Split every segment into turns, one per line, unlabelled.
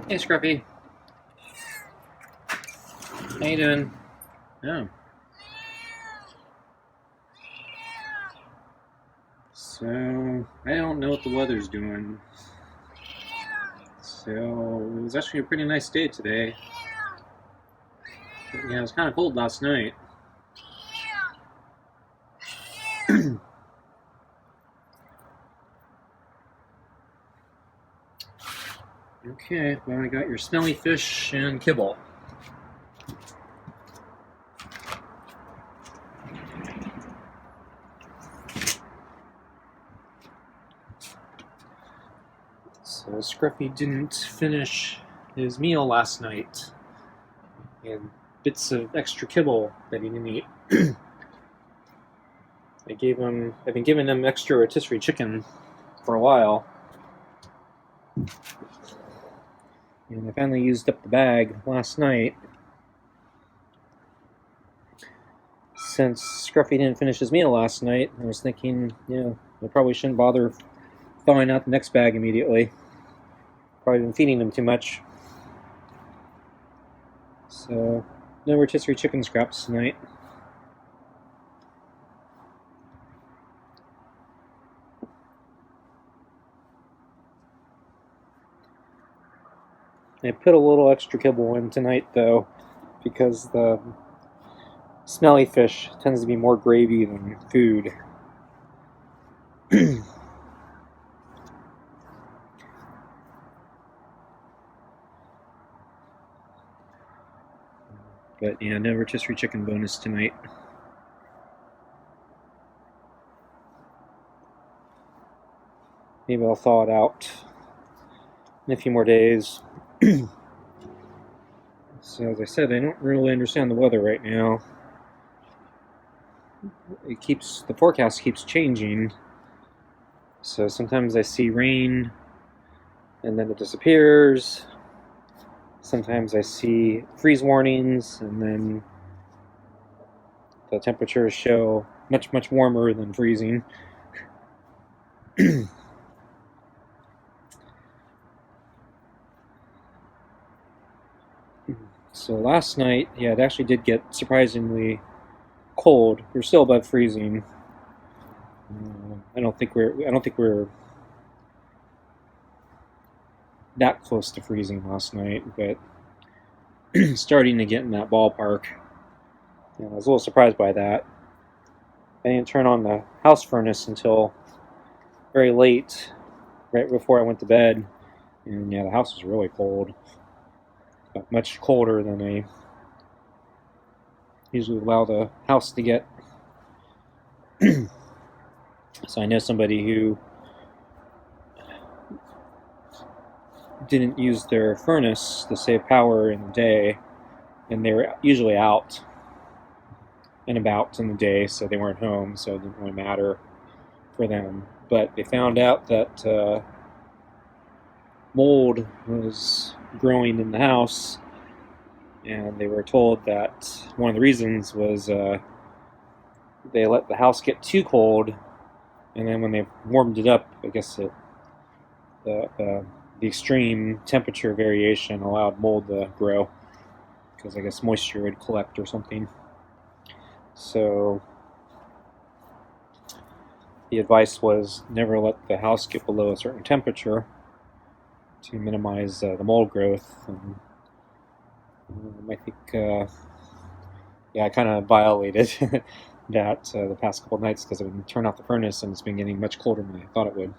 Hey, Scruffy. How you doing? Oh. So, I don't know what the weather's doing. So, it was actually a pretty nice day today. But, yeah, it was kind of cold last night. Okay, well, I got your smelly fish and kibble. So, Scruffy didn't finish his meal last night. And bits of extra kibble that he didn't eat. I've been giving him extra rotisserie chicken for a while. And I finally used up the bag last night. Since Scruffy didn't finish his meal last night, I was thinking, I probably shouldn't bother thawing out the next bag immediately. Probably been feeding him too much. So, no rotisserie chicken scraps tonight. I put a little extra kibble in tonight, though, because the smelly fish tends to be more gravy than food. But yeah, no rotisserie chicken bonus tonight. Maybe I'll thaw it out in a few more days. So as I said, I don't really understand the weather right now. The forecast keeps changing. So sometimes I see rain and then it disappears. Sometimes I see freeze warnings and then the temperatures show much, much warmer than freezing. So last night, yeah, it actually did get surprisingly cold. We're still above freezing. I don't think we're that close to freezing last night, but starting to get in that ballpark. Yeah, I was a little surprised by that. I didn't turn on the house furnace until very late, right before I went to bed, and yeah, the house was really cold. Much colder than I usually allow the house to get. So I know somebody who didn't use their furnace to save power in the day, and they were usually out and about in the day, so they weren't home, so it didn't really matter for them. But they found out that mold was growing in the house, and they were told that one of the reasons was they let the house get too cold, and then when they warmed it up, I guess the extreme temperature variation allowed mold to grow, because I guess moisture would collect or something. So the advice was never let the house get below a certain temperature to minimize the mold growth. And I think, I kind of violated that the past couple of nights because I've been turning off the furnace and it's been getting much colder than I thought it would.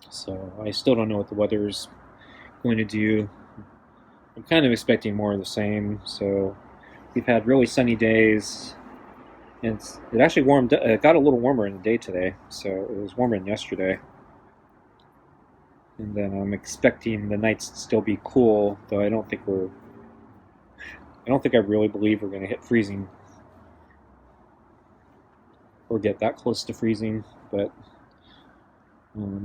So I still don't know what the weather's going to do. I'm kind of expecting more of the same. So we've had really sunny days, and it actually warmed. It got a little warmer in the day today, so it was warmer than yesterday. And then I'm expecting the nights to still be cool, though I don't think I really believe we're going to hit freezing. or get that close to freezing, but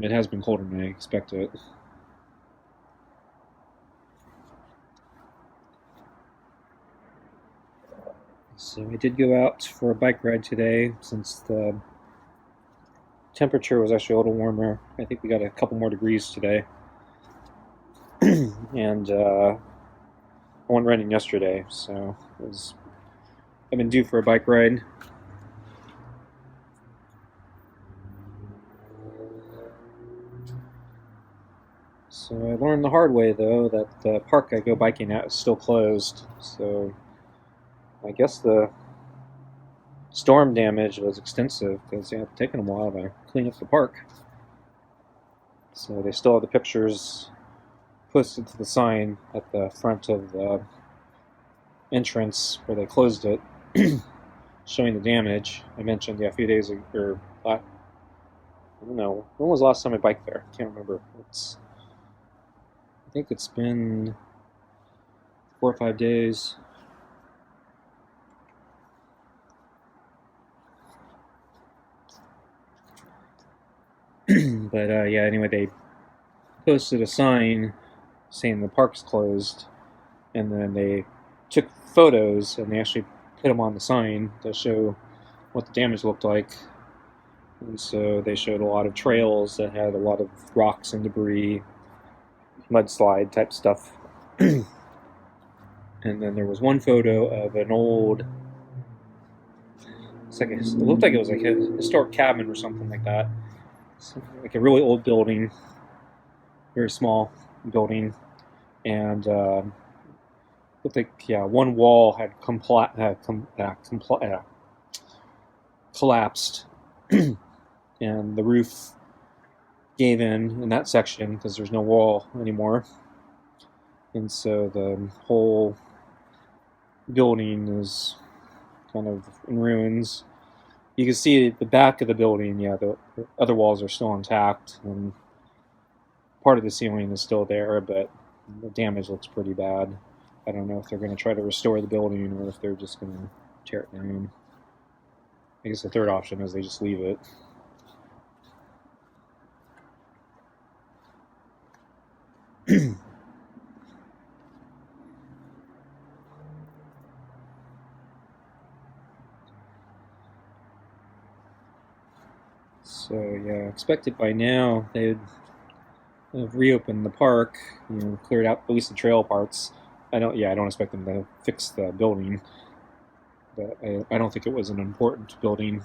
it has been colder than I expected. So I did go out for a bike ride today since the temperature was actually a little warmer. I think we got a couple more degrees today. And I went running yesterday, so I've been due for a bike ride. So I learned the hard way, though, that the park I go biking at is still closed. So I guess the storm damage was extensive because it's taken a while to clean up the park. So they still have the pictures posted to the sign at the front of the entrance where they closed it, showing the damage. I mentioned a few days ago, or I don't know, when was the last time I biked there? I can't remember. I think it's been 4 or 5 days. But yeah, anyway, they posted a sign saying the park's closed, and then they took photos and they actually put them on the sign to show what the damage looked like. And so they showed a lot of trails that had a lot of rocks and debris, mudslide type stuff. And then there was one photo of an old, it looked like it was like a historic cabin or something like that. Like a really old building, very small building, and looked like one wall had collapsed, and the roof gave in that section because there's no wall anymore, and so the whole building is kind of in ruins. You can see the back of the building, the other walls are still intact, and part of the ceiling is still there, but the damage looks pretty bad. I don't know if they're going to try to restore the building or if they're just going to tear it down. I guess the third option is they just leave it. So yeah, expected by now they'd have reopened the park, cleared out at least the trail parts. I don't expect them to fix the building, but I don't think it was an important building.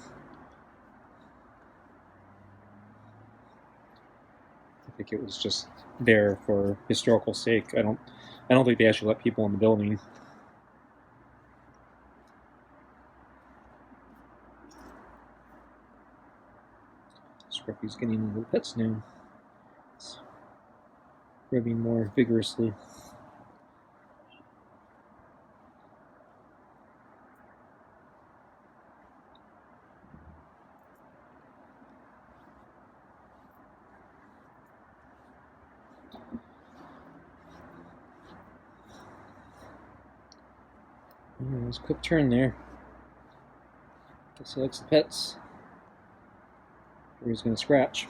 I think it was just there for historical sake. I don't think they actually let people in the building. Scruffy's getting little pets now. It's rubbing more vigorously. It was a quick turn there. Guess he likes the pets. Or he's going to scratch.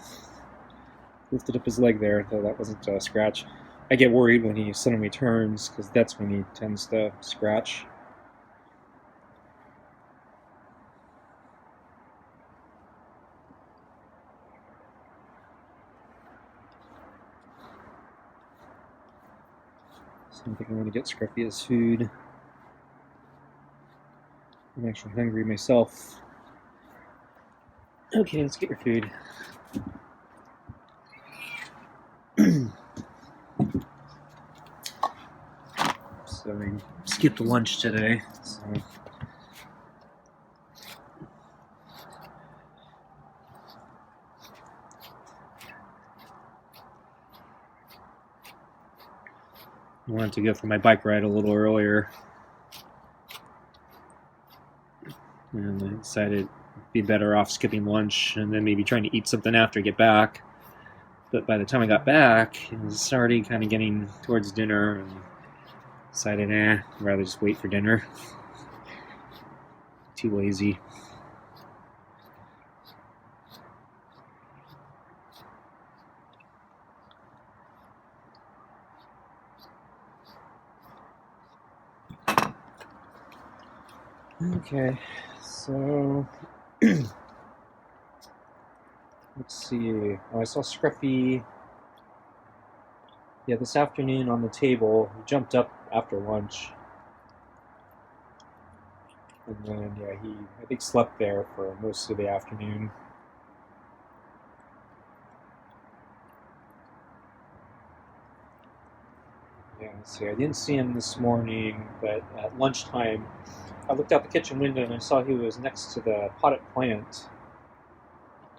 Lifted up his leg there, though that wasn't a scratch. I get worried when he suddenly turns, because that's when he tends to scratch. So I think I'm going to get Scruffy his food. I'm actually hungry myself. Okay, let's get your food. So I skipped lunch today. So I wanted to go for my bike ride a little earlier. And I decided it'd be better off skipping lunch and then maybe trying to eat something after I get back. But by the time I got back, it was already kind of getting towards dinner, and decided, I'd rather just wait for dinner. Too lazy. Okay, so let's see. Oh, I saw Scruffy. Yeah, this afternoon on the table. He jumped up after lunch, and then yeah, I think slept there for most of the afternoon. Yeah, let's see. I didn't see him this morning, but at lunchtime, I looked out the kitchen window and I saw he was next to the potted plant.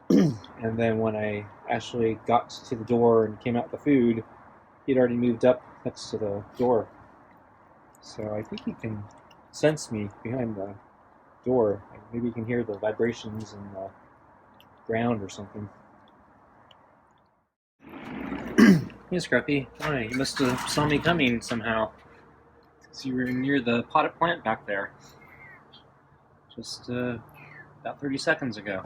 And then when I actually got to the door and came out the food, he'd already moved up next to the door. So I think he can sense me behind the door. Maybe he can hear the vibrations in the ground or something. Hey, Scruffy. Hi, you must have saw me coming somehow. Because you were near the potted plant back there. Just about 30 seconds ago.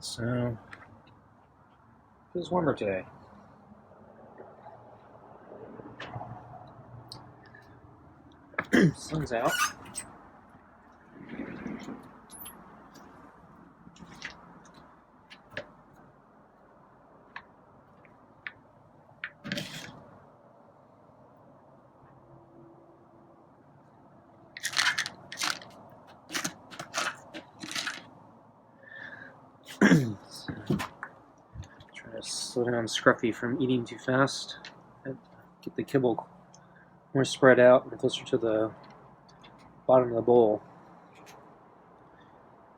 So, it feels warmer today. Sun's out. So, try to slow down Scruffy from eating too fast. Get the kibble more spread out and closer to the bottom of the bowl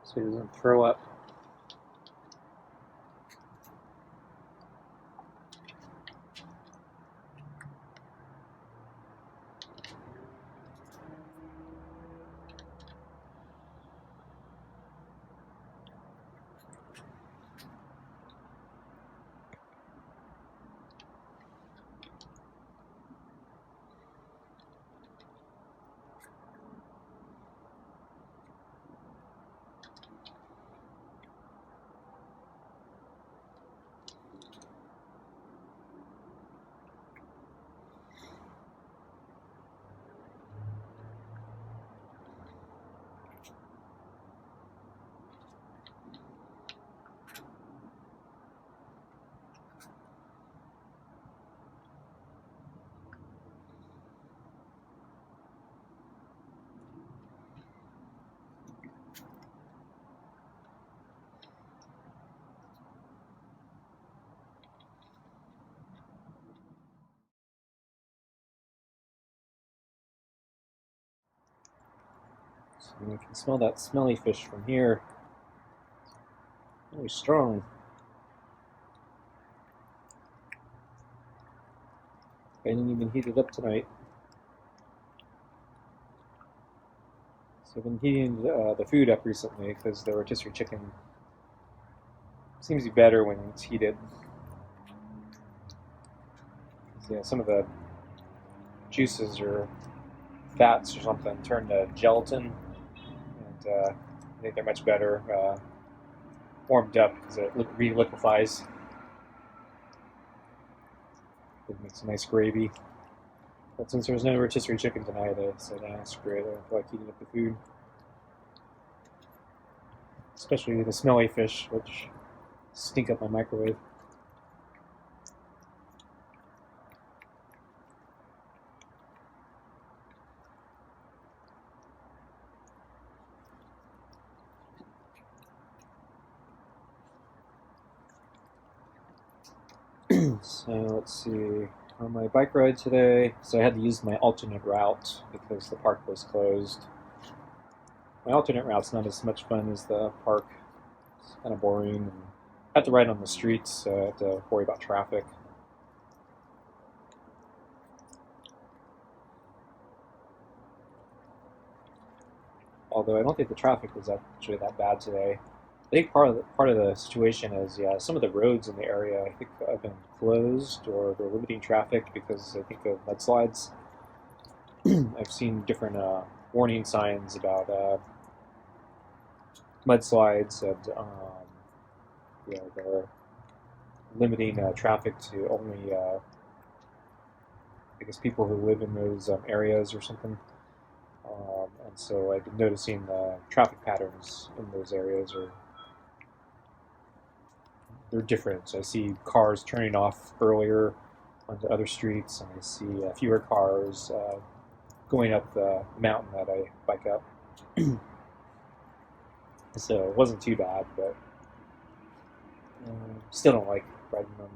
so he doesn't throw up. So you can smell that smelly fish from here. Really strong. I didn't even heat it up tonight. So I've been heating the food up recently because the rotisserie chicken seems to be better when it's heated. Yeah, some of the juices or fats or something turn to gelatin, and I think they're much better warmed up because it re-liquefies. It makes a nice gravy. But since there was no rotisserie chicken tonight, I said, screw it, I don't feel like heating up the food. Especially the smelly fish, which stink up my microwave. So let's see. On my bike ride today, so I had to use my alternate route because the park was closed. My alternate route's not as much fun as the park. It's kind of boring. And I have to ride on the streets, so I have to worry about traffic. Although I don't think the traffic was actually that bad today. I think part of the situation is some of the roads in the area I think have been closed or they're limiting traffic because I think of mudslides. I've seen different warning signs about mudslides and they're limiting traffic to only guess people who live in those areas or something. And so I've been noticing the traffic patterns in those areas they're different. So I see cars turning off earlier onto other streets, and I see fewer cars going up the mountain that I bike up. So it wasn't too bad, but still don't like riding on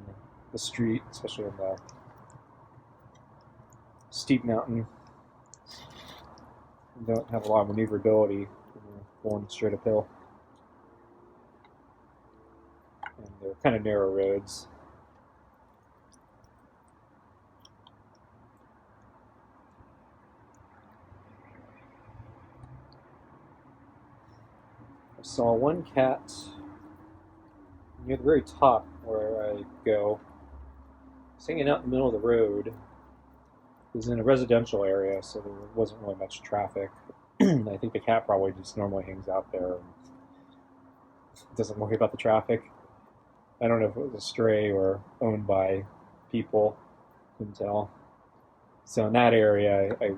the street, especially on the steep mountain. You don't have a lot of maneuverability going straight uphill. And they're kind of narrow roads. I saw one cat near the very top where I go. It's hanging out in the middle of the road. It was in a residential area, so there wasn't really much traffic. I think the cat probably just normally hangs out there and doesn't worry about the traffic. I don't know if it was a stray or owned by people. Couldn't tell. So in that area, it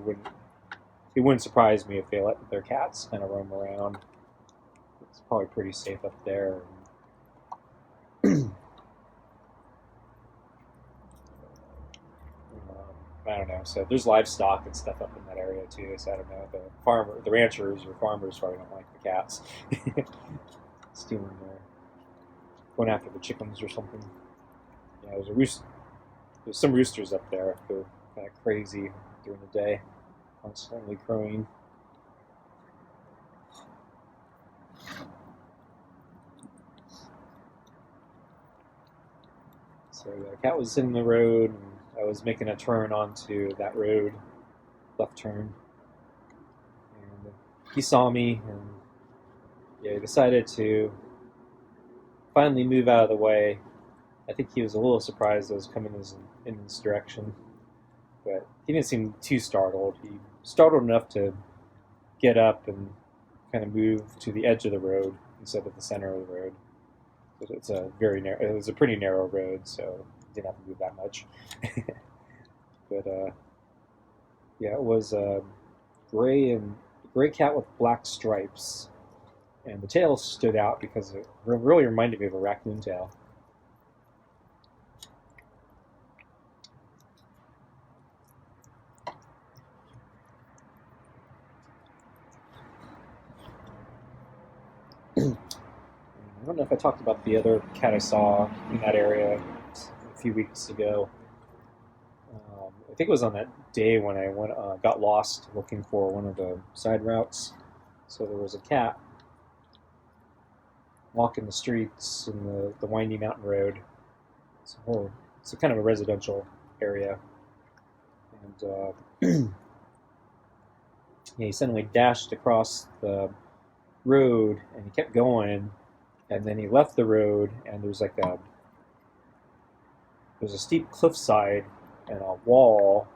wouldn't surprise me if they let their cats kind of roam around. It's probably pretty safe up there. I don't know. So there's livestock and stuff up in that area too. So I don't know. The ranchers or farmers probably don't like the cats stealing going after the chickens or something. Yeah, there's some roosters up there. They're kind of crazy during the day, constantly crowing. So the cat was in the road, and I was making a turn onto that road, left turn, and he saw me, and he decided to finally move out of the way. I think he was a little surprised I was coming in this direction, but he didn't seem too startled. He startled enough to get up and kind of move to the edge of the road instead of the center of the road. It's a very narrow. It was a pretty narrow road, so didn't have to move that much. But it was a gray cat with black stripes, and the tail stood out because it really reminded me of a raccoon tail. I don't know if I talked about the other cat I saw in that area a few weeks ago. I think it was on that day when I got lost looking for one of the side routes. So there was a cat walking the streets in the windy mountain road. It's a kind of a residential area. And he suddenly dashed across the road, and he kept going. And then he left the road, and there's a steep cliffside and a wall,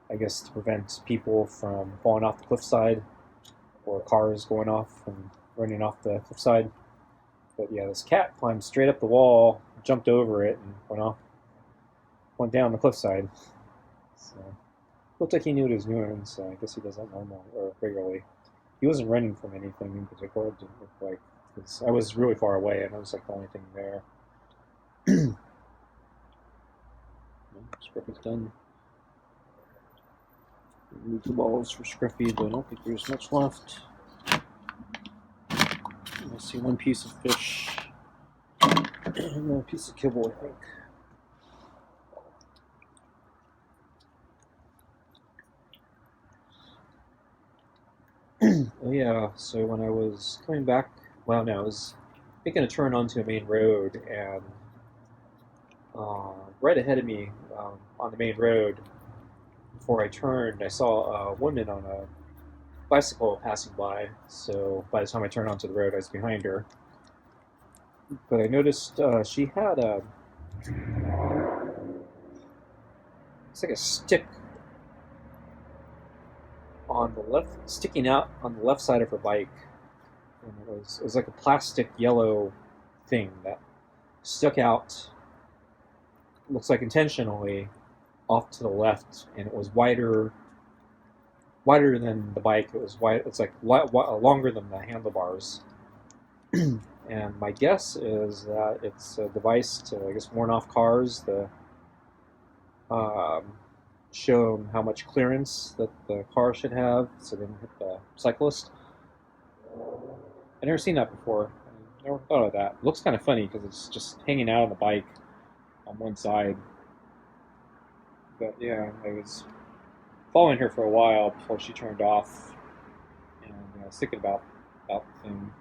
I guess, to prevent people from falling off the cliffside or cars going off and running off the cliffside. But yeah, this cat climbed straight up the wall, jumped over it, and went down the cliffside. So looked like he knew what he was doing. So I guess he does that normally or regularly. He wasn't running from anything in particular. It didn't look like. I was really far away, and I was like the only thing there. Scruffy's done. Remove the balls for Scruffy, but I don't think there's much left. I see one piece of fish and a piece of kibble, I think. Oh yeah, so when I was coming back, I was making a turn onto a main road, and right ahead of me on the main road, before I turned, I saw a woman on a bicycle passing by. So by the time I turned onto the road, I was behind her. But I noticed she had it's like a stick on the left, sticking out on the left side of her bike. And it was like a plastic yellow thing that stuck out, looks like intentionally, off to the left, and it was wider than the bike. It was wide. It's like longer than the handlebars. And my guess is that it's a device to, I guess, warn off cars to show how much clearance that the car should have, so they don't hit the cyclist. I've never seen that before. I never thought of that. It looks kind of funny because it's just hanging out on the bike on one side. But yeah, I was following her for a while before she turned off, and I was thinking about the thing.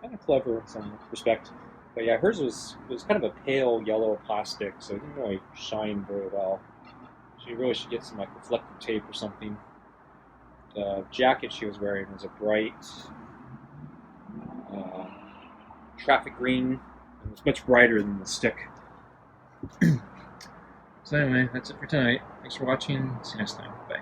Kind of clever in some respect. But yeah, hers was kind of a pale yellow plastic, so it didn't really shine very well. She really should get some like reflective tape or something. The jacket she was wearing was a bright uh, traffic green. It was much brighter than the stick. So anyway, that's it for tonight. Thanks for watching. See you next time. Bye.